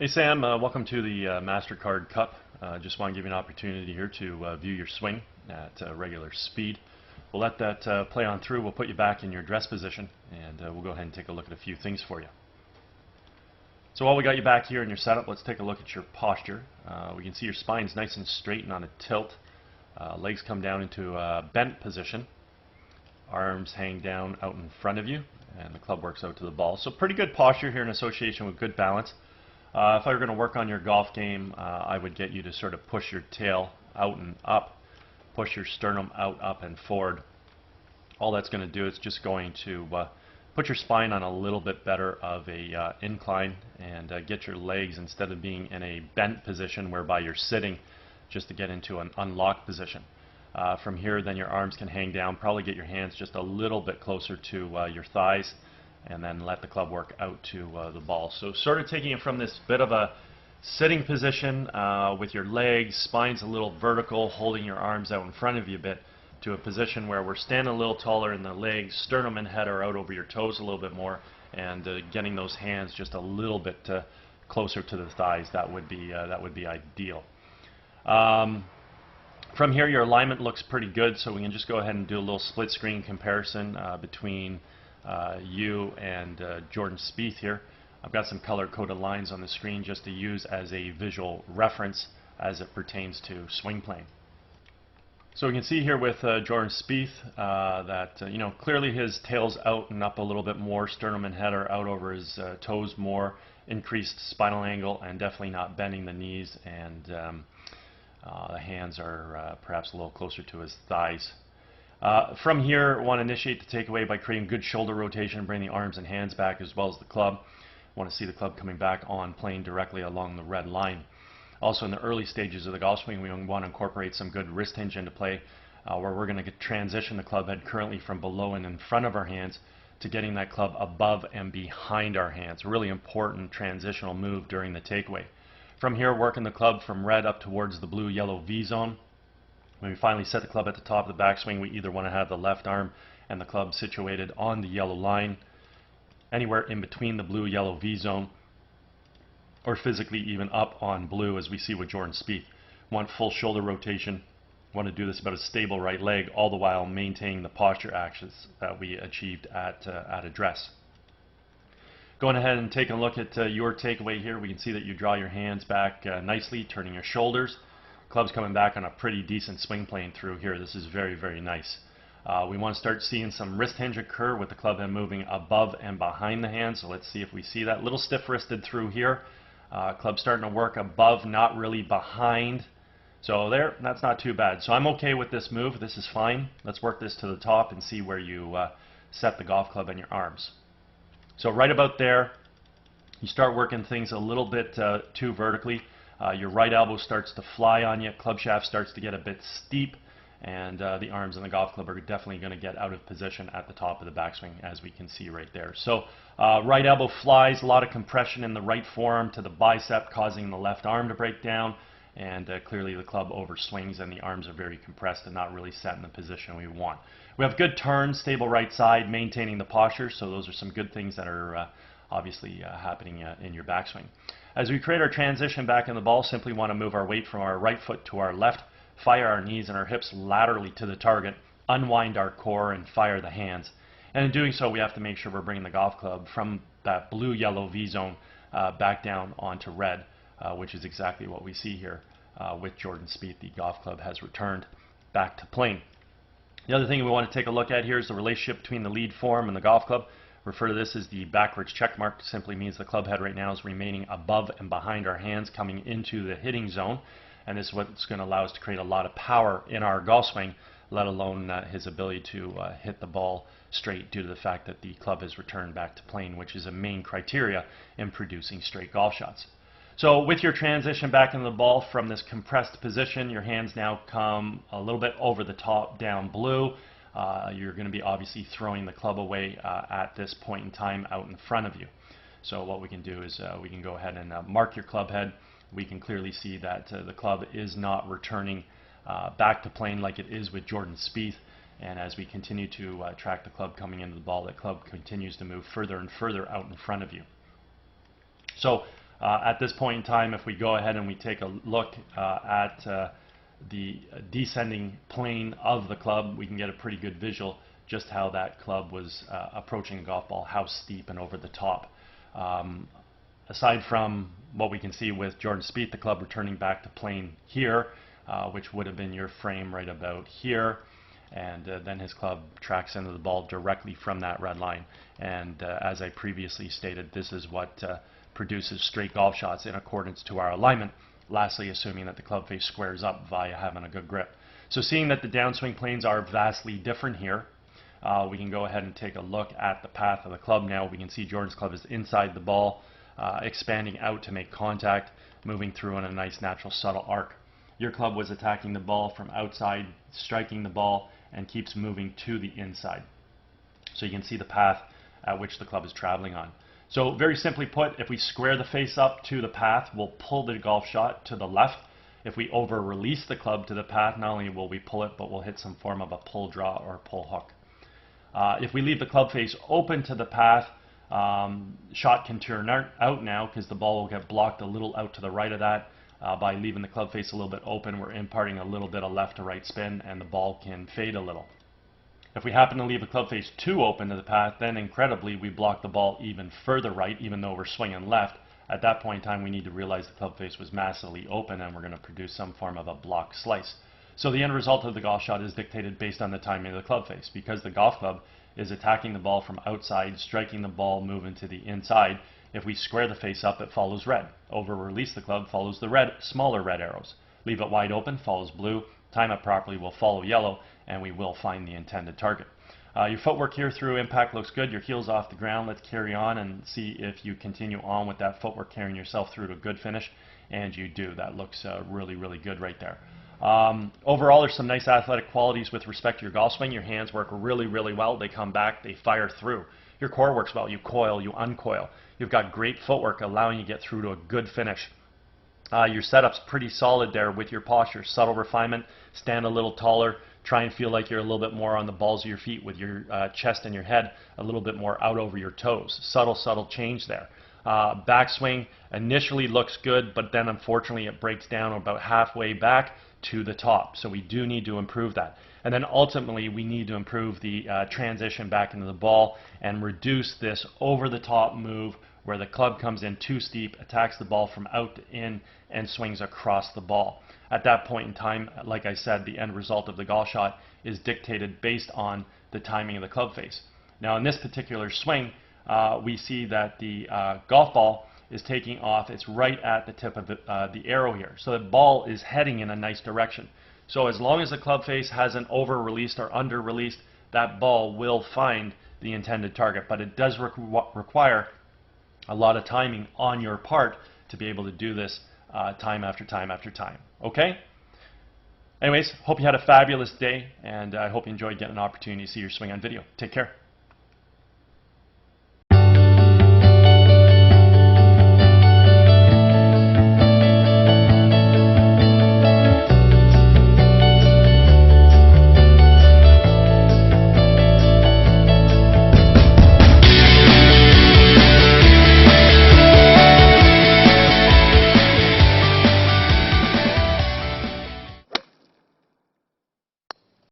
Hey Sam, welcome to the MasterCard Cup. Just want to give you an opportunity here to view your swing at regular speed. We'll let that play on through. We'll put you back in your dress position and we'll go ahead and take a look at a few things for you. So while we got you back here in your setup, let's take a look at your posture. We can see your spine's nice and straight and on a tilt. Legs come down into a bent position. Arms hang down out in front of you and the club works out to the ball. So pretty good posture here in association with good balance. If I were going to work on your golf game, I would get you to sort of push your tail out and up, push your sternum out, up and forward. All that's going to do is just going to put your spine on a little bit better of a incline and get your legs, instead of being in a bent position whereby you're sitting, just to get into an unlocked position. From here, then your arms can hang down, probably get your hands just a little bit closer to your thighs, and then let the club work out to the ball. So sort of taking it from this bit of a sitting position with your legs, spine's a little vertical, holding your arms out in front of you a bit, to a position where we're standing a little taller in the legs, sternum and head are out over your toes a little bit more, and getting those hands just a little bit closer to the thighs. That would be ideal. From here, your alignment looks pretty good, so we can just go ahead and do a little split screen comparison between you and Jordan Spieth here. I've got some color-coded lines on the screen just to use as a visual reference as it pertains to swing playing. So we can see here with Jordan Spieth that clearly his tail's out and up a little bit more, sternum and head are out over his toes more, increased spinal angle, and definitely not bending the knees, and the hands are perhaps a little closer to his thighs. From here, I want to initiate the takeaway by creating good shoulder rotation, bring the arms and hands back as well as the club. I want to see the club coming back on plane directly along the red line. Also in the early stages of the golf swing, we want to incorporate some good wrist hinge into play, where we're going to transition the club head currently from below and in front of our hands to getting that club above and behind our hands. Really important transitional move during the takeaway. From here, working the club from red up towards the blue-yellow V zone. When we finally set the club at the top of the backswing, we either want to have the left arm and the club situated on the yellow line, anywhere in between the blue-yellow V zone, or physically even up on blue, as we see with Jordan Spieth. Want full shoulder rotation. Want to do this about a stable right leg, all the while maintaining the posture actions that we achieved at address. Going ahead and taking a look at your takeaway here, we can see that you draw your hands back nicely, turning your shoulders. Club's coming back on a pretty decent swing plane through here. This is very, very nice. We want to start seeing some wrist hinge occur with the club head moving above and behind the hand. So let's see if we see that. Little stiff wristed through here. Club starting to work above, not really behind. So there, that's not too bad. So I'm okay with this move. This is fine. Let's work this to the top and see where you set the golf club and your arms. So right about there, you start working things a little bit too vertically. Your right elbow starts to fly on you, club shaft starts to get a bit steep, and the arms and the golf club are definitely going to get out of position at the top of the backswing, as we can see right there. So right elbow flies, a lot of compression in the right forearm to the bicep, causing the left arm to break down, and clearly the club overswings and the arms are very compressed and not really set in the position we want. We have good turn, stable right side, maintaining the posture, so those are some good things that are obviously happening in your backswing. As we create our transition back in the ball, simply want to move our weight from our right foot to our left, fire our knees and our hips laterally to the target, unwind our core and fire the hands. And in doing so, we have to make sure we're bringing the golf club from that blue-yellow V zone back down onto red, which is exactly what we see here with Jordan Spieth. The golf club has returned back to plane. The other thing we want to take a look at here is the relationship between the lead form and the golf club. Refer to this as the backwards check mark. Simply means the club head right now is remaining above and behind our hands, coming into the hitting zone, and this is what's going to allow us to create a lot of power in our golf swing, let alone his ability to hit the ball straight, due to the fact that the club has returned back to plane, which is a main criteria in producing straight golf shots. So with your transition back into the ball from this compressed position, your hands now come a little bit over the top, down blue. You're going to be obviously throwing the club away at this point in time out in front of you. So what we can do is we can go ahead and mark your club head. We can clearly see that the club is not returning back to plane like it is with Jordan Spieth. And as we continue to track the club coming into the ball, the club continues to move further and further out in front of you. So At this point in time, if we go ahead and we take a look at the descending plane of the club, we can get a pretty good visual just how that club was approaching the golf ball, how steep and over the top. Aside from what we can see with Jordan Spieth, the club returning back to plane here, which would have been your frame right about here, and then his club tracks into the ball directly from that red line. And as I previously stated, this is what produces straight golf shots in accordance to our alignment. Lastly, assuming that the club face squares up via having a good grip. So seeing that the downswing planes are vastly different here, we can go ahead and take a look at the path of the club now. We can see Jordan's club is inside the ball, expanding out to make contact, moving through in a nice natural subtle arc. Your club was attacking the ball from outside, striking the ball, and keeps moving to the inside. So you can see the path at which the club is traveling on. So very simply put, if we square the face up to the path, we'll pull the golf shot to the left. If we over-release the club to the path, not only will we pull it, but we'll hit some form of a pull draw or pull hook. If we leave the club face open to the path, shot can turn out now because the ball will get blocked a little out to the right of that. By leaving the club face a little bit open, we're imparting a little bit of left to right spin, and the ball can fade a little. If we happen to leave the club face too open to the path, then incredibly we block the ball even further right, even though we're swinging left. At that point in time, we need to realize the club face was massively open, and we're going to produce some form of a block slice. So the end result of the golf shot is dictated based on the timing of the club face. Because the golf club is attacking the ball from outside, striking the ball, moving to the inside, if we square the face up, it follows red. Over-release the club, follows the red, smaller red arrows. Leave it wide open, follows blue. Time it properly, will follow yellow, and we will find the intended target. Your footwork here through impact looks good. Your heel's off the ground. Let's carry on and see if you continue on with that footwork, carrying yourself through to a good finish. And you do. That looks really, really good right there. Overall, there's some nice athletic qualities with respect to your golf swing. Your hands work really, really well. They come back, they fire through. Your core works well. You coil, you uncoil. You've got great footwork allowing you to get through to a good finish. Your setup's pretty solid there with your posture. Subtle refinement, stand a little taller, try and feel like you're a little bit more on the balls of your feet with your chest and your head a little bit more out over your toes. Subtle change there. Backswing initially looks good, but then unfortunately it breaks down about halfway back to the top. So we do need to improve that. And then ultimately we need to improve the transition back into the ball and reduce this over the top move where the club comes in too steep, attacks the ball from out to in, and swings across the ball. At that point in time, like I said, the end result of the golf shot is dictated based on the timing of the club face. Now in this particular swing, we see that the golf ball is taking off. It's right at the tip of the arrow here. So the ball is heading in a nice direction. So as long as the club face hasn't over-released or under-released, that ball will find the intended target. But it does require a lot of timing on your part to be able to do this time after time after time. Okay? Anyways, hope you had a fabulous day, and I hope you enjoyed getting an opportunity to see your swing on video. Take care.